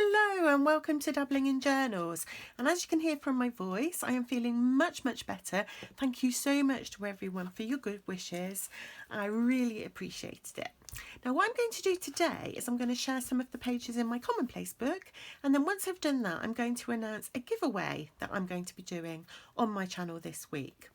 Hello and welcome to Dabbling in Journals. And as you can hear from my voice, I am feeling much better. Thank you so much to everyone for your good wishes. I really appreciated it. Now what I'm going to do today is I'm going to share some of the pages in my Commonplace book, and then once I've done that I'm going to announce a giveaway that I'm going to be doing on my channel this week.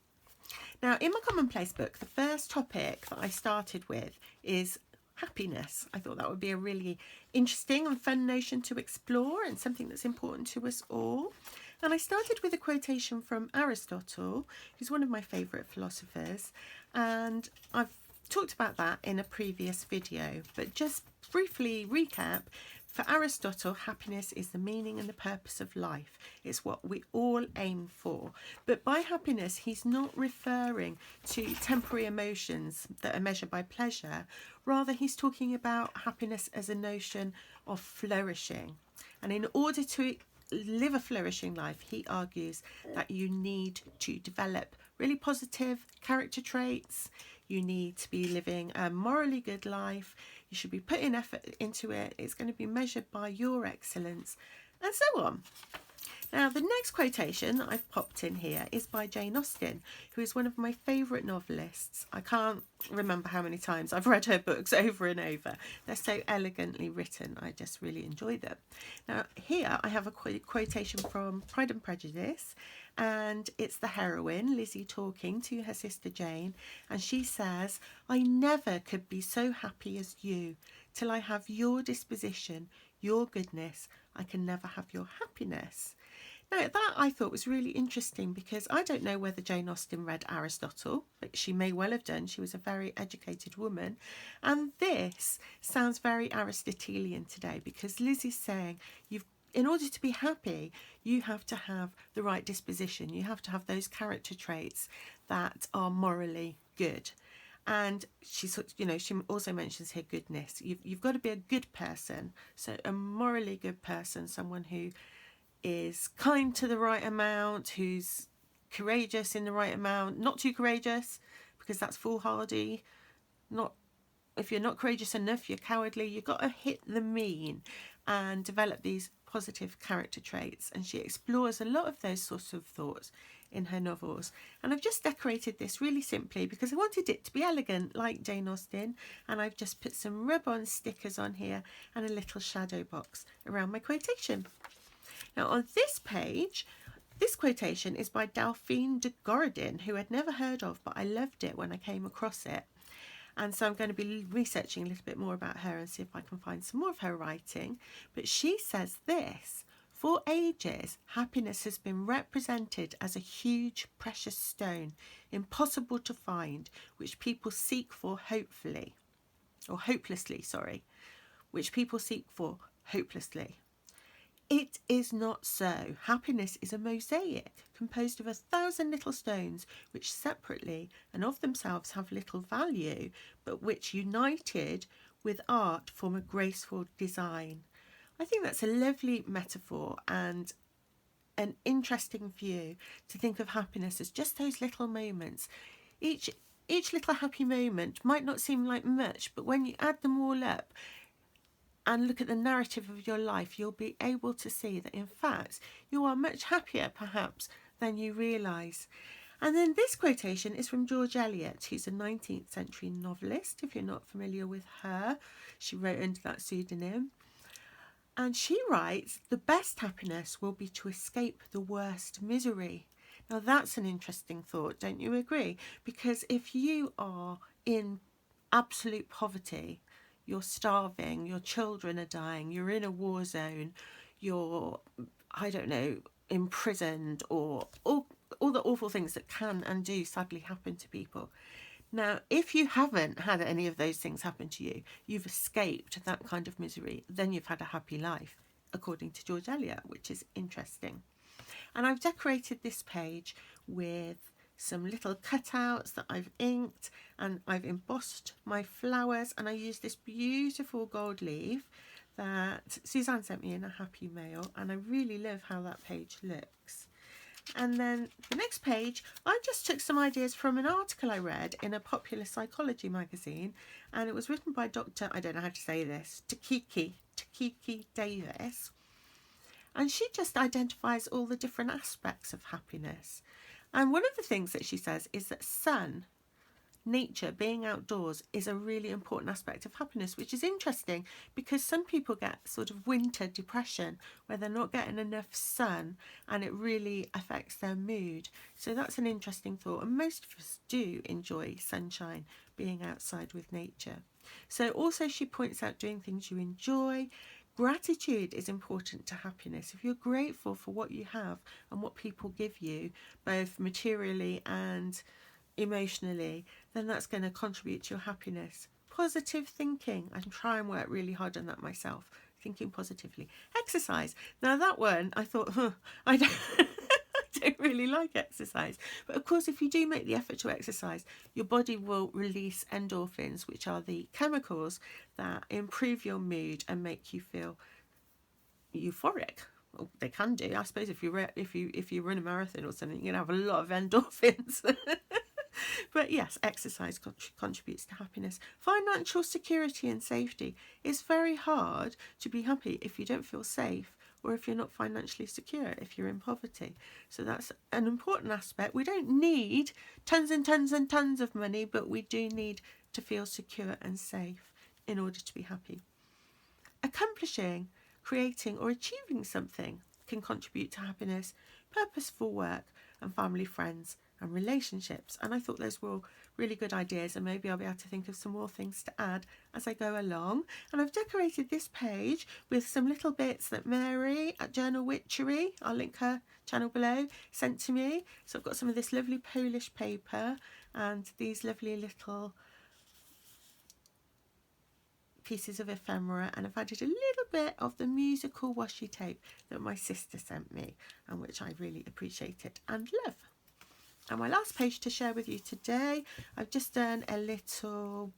Now in my Commonplace book, the first topic that I started with is happiness. I thought that would be a really interesting and fun notion to explore and something that's important to us all. And I started with a quotation from Aristotle, who's one of my favourite philosophers, and I've talked about that in a previous video, but just briefly recap. For Aristotle, happiness is the meaning and the purpose of life. It's what we all aim for. But by happiness, he's not referring to temporary emotions that are measured by pleasure. Rather, he's talking about happiness as a notion of flourishing. And in order to live a flourishing life, he argues that you need to develop really positive character traits. You need to be living a morally good life. You should be putting effort into it. It's going to be measured by your excellence, and so on. Now, the next quotation that I've popped in here is by Jane Austen, who is one of my favourite novelists. I can't remember how many times I've read her books over and over. They're so elegantly written. I just really enjoy them. Now, here I have a quotation from Pride and Prejudice, and it's the heroine, Lizzie, talking to her sister Jane, and she says, "I never could be so happy as you. Till I have your disposition, your goodness, I can never have your happiness." Now, that I thought was really interesting because I don't know whether Jane Austen read Aristotle, but she may well have done. She was a very educated woman. And this sounds very Aristotelian today because Lizzie's saying in order to be happy, you have to have the right disposition. You have to have those character traits that are morally good. And she also mentions here goodness. You've got to be a good person. So a morally good person, someone who is kind to the right amount, who's courageous in the right amount, not too courageous because that's foolhardy. If you're not courageous enough, you're cowardly. You've got to hit the mean and develop these positive character traits. And she explores a lot of those sorts of thoughts in her novels. And I've just decorated this really simply because I wanted it to be elegant like Jane Austen, and I've just put some rub-on stickers on here and a little shadow box around my quotation. Now on this page, this quotation is by Delphine de Gorodin, who I'd never heard of, but I loved it when I came across it. And so I'm going to be researching a little bit more about her and see if I can find some more of her writing. But she says this: "For ages, happiness has been represented as a huge precious stone, impossible to find, which people seek for hopelessly. It is not so. Happiness is a mosaic composed of 1,000 little stones, which separately and of themselves have little value, but which united with art form a graceful design." I think that's a lovely metaphor and an interesting view to think of happiness as just those little moments. Each little happy moment might not seem like much, but when you add them all up and look at the narrative of your life, you'll be able to see that in fact you are much happier perhaps than you realise. And then this quotation is from George Eliot, who's a 19th century novelist. If you're not familiar with her, she wrote under that pseudonym. And she writes, "The best happiness will be to escape the worst misery." Now that's an interesting thought, don't you agree? Because if you are in absolute poverty, you're starving, your children are dying, you're in a war zone, you're, imprisoned, or all the awful things that can and do sadly happen to people. Now, if you haven't had any of those things happen to you, you've escaped that kind of misery, then you've had a happy life, according to George Eliot, which is interesting. And I've decorated this page with some little cutouts that I've inked, and I've embossed my flowers, and I used this beautiful gold leaf that Suzanne sent me in a happy mail, and I really love how that page looks. And then the next page, I just took some ideas from an article I read in a popular psychology magazine, and it was written by Dr. I don't know how to say this, Takiki Davis, And she just identifies all the different aspects of happiness. And one of the things that she says is that sun, nature, being outdoors is a really important aspect of happiness, which is interesting because some people get sort of winter depression where they're not getting enough sun and it really affects their mood. So that's an interesting thought, and most of us do enjoy sunshine, being outside with nature. So also she points out doing things you enjoy. Gratitude is important to happiness. If you're grateful for what you have and what people give you, both materially and emotionally, then that's going to contribute to your happiness. Positive thinking. I try and work really hard on that myself, thinking positively. Exercise. Now that one, I thought, I don't, I don't really like exercise. But of course, if you do make the effort to exercise, your body will release endorphins, which are the chemicals that improve your mood and make you feel euphoric. Well, they can do. I suppose if you run a marathon or something, you're going to have a lot of endorphins. But yes, exercise contributes to happiness. Financial security and safety. It's very hard to be happy if you don't feel safe or if you're not financially secure, if you're in poverty. So that's an important aspect. We don't need tons and tons and tons of money, but we do need to feel secure and safe in order to be happy. Accomplishing, creating or achieving something can contribute to happiness. Purposeful work and family, friends and relationships. And I thought those were all really good ideas, and maybe I'll be able to think of some more things to add as I go along. And I've decorated this page with some little bits that Mary at Journal Witchery, I'll link her channel below, sent to me. So I've got some of this lovely Polish paper and these lovely little pieces of ephemera, and I've added a little bit of the musical washi tape that my sister sent me, and which I really appreciated and love. And my last page to share with you today, I've just done a little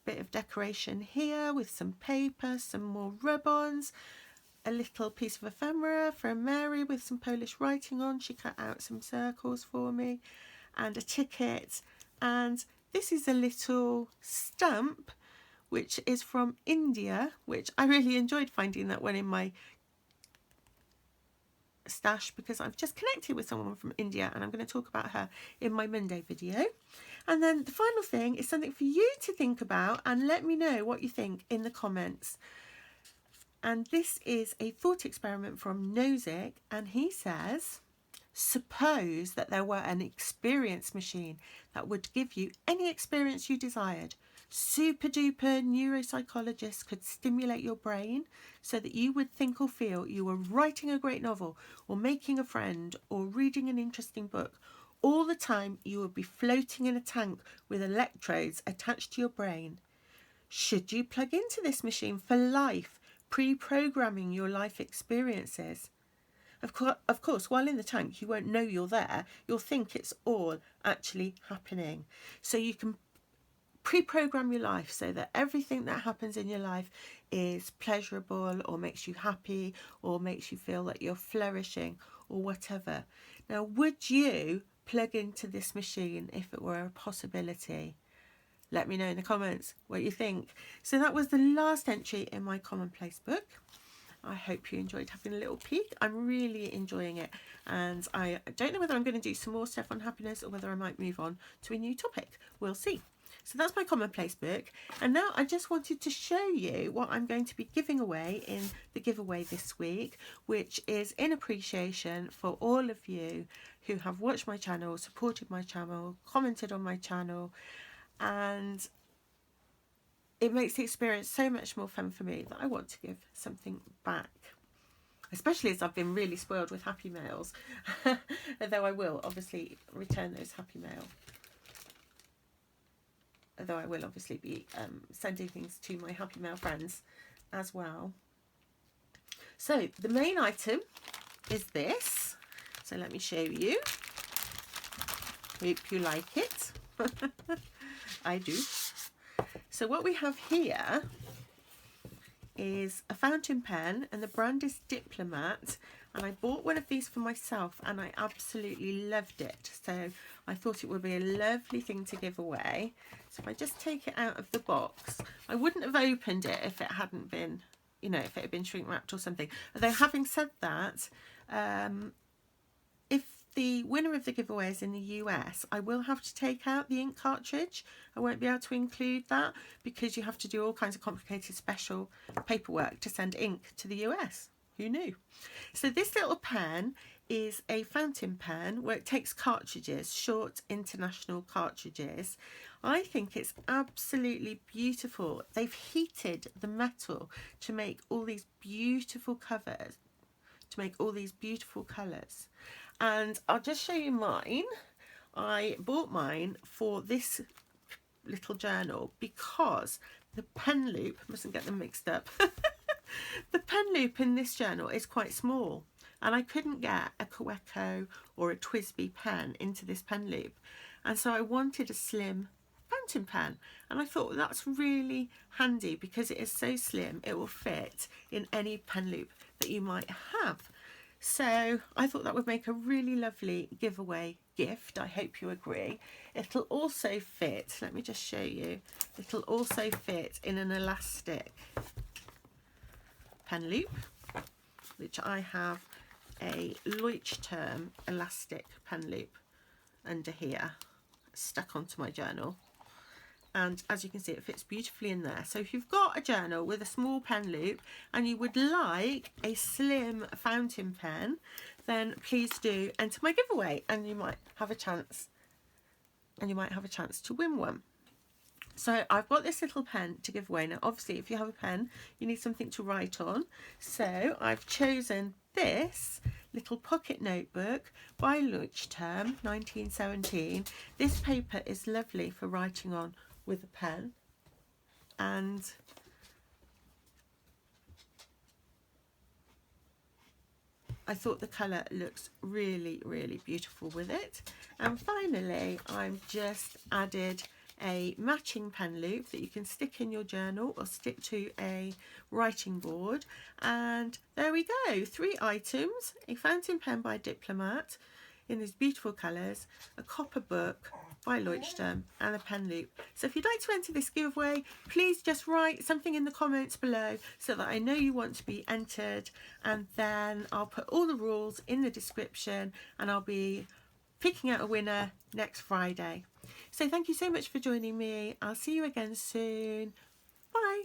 bit of decoration here with some paper, some more rub-ons, a little piece of ephemera from Mary with some Polish writing on. She cut out some circles for me, and a ticket. And this is a little stamp which is from India, which I really enjoyed finding that one in my stash because I've just connected with someone from India and I'm going to talk about her in my Monday video. And then the final thing is something for you to think about and let me know what you think in the comments. And this is a thought experiment from Nozick, and he says, suppose that there were an experience machine that would give you any experience you desired. Super duper neuropsychologists could stimulate your brain so that you would think or feel you were writing a great novel or making a friend or reading an interesting book. All the time you would be floating in a tank with electrodes attached to your brain. Should you plug into this machine for life, pre-programming your life experiences? Of course, while in the tank, you won't know you're there. You'll think it's all actually happening. So you can pre-program your life so that everything that happens in your life is pleasurable or makes you happy or makes you feel that you're flourishing or whatever. Now, would you plug into this machine if it were a possibility? Let me know in the comments what you think. So that was the last entry in my Commonplace book. I hope you enjoyed having a little peek. I'm really enjoying it, and I don't know whether I'm going to do some more stuff on happiness or whether I might move on to a new topic. We'll see. So that's my Commonplace book, and now I just wanted to show you what I'm going to be giving away in the giveaway this week, which is in appreciation for all of you who have watched my channel, supported my channel, commented on my channel, and it makes the experience so much more fun for me that I want to give something back, especially as I've been really spoiled with Happy Mails, although I will obviously return those Happy Mail. Although I will obviously be sending things to my Happy Mail friends as well. So the main item is this. So let me show you. Hope you like it. I do. So what we have here is a fountain pen, and the brand is Diplomat, and I bought one of these for myself and I absolutely loved it. So I thought it would be a lovely thing to give away. So if I just take it out of the box, I wouldn't have opened it if it hadn't been, you know, if it had been shrink wrapped or something. Although having said that, if the winner of the giveaway is in the US, I will have to take out the ink cartridge. I won't be able to include that because you have to do all kinds of complicated special paperwork to send ink to the US. Who knew? So this little pen is a fountain pen where it takes cartridges, short international cartridges. I think it's absolutely beautiful. They've heated the metal to make all these beautiful covers, to make all these beautiful colours. And I'll just show you mine. I bought mine for this little journal because the pen loop, mustn't get them mixed up, the pen loop in this journal is quite small and I couldn't get a Kaweco or a TWSBI pen into this pen loop, and so I wanted a slim fountain pen, and I thought that's really handy because it is so slim it will fit in any pen loop that you might have. So I thought that would make a really lovely giveaway gift. I hope you agree. It'll also fit, let me just show you, it'll also fit in an elastic pen loop, which I have a Leuchtturm elastic pen loop under here stuck onto my journal, and as you can see it fits beautifully in there. So if you've got a journal with a small pen loop and you would like a slim fountain pen, then please do enter my giveaway and you might have a chance to win one. So I've got this little pen to give away. Now obviously if you have a pen you need something to write on, so I've chosen this little pocket notebook by Leuchtturm 1917. This paper is lovely for writing on with a pen, and I thought the colour looks really, really beautiful with it. And finally I've just added a matching pen loop that you can stick in your journal or stick to a writing board, and there we go, 3 items: a fountain pen by Diplomat in these beautiful colours, a copper book by Leuchtturm, and a pen loop. So if you'd like to enter this giveaway, please just write something in the comments below so that I know you want to be entered, and then I'll put all the rules in the description and I'll be picking out a winner next Friday. So thank you so much for joining me. I'll see you again soon. Bye.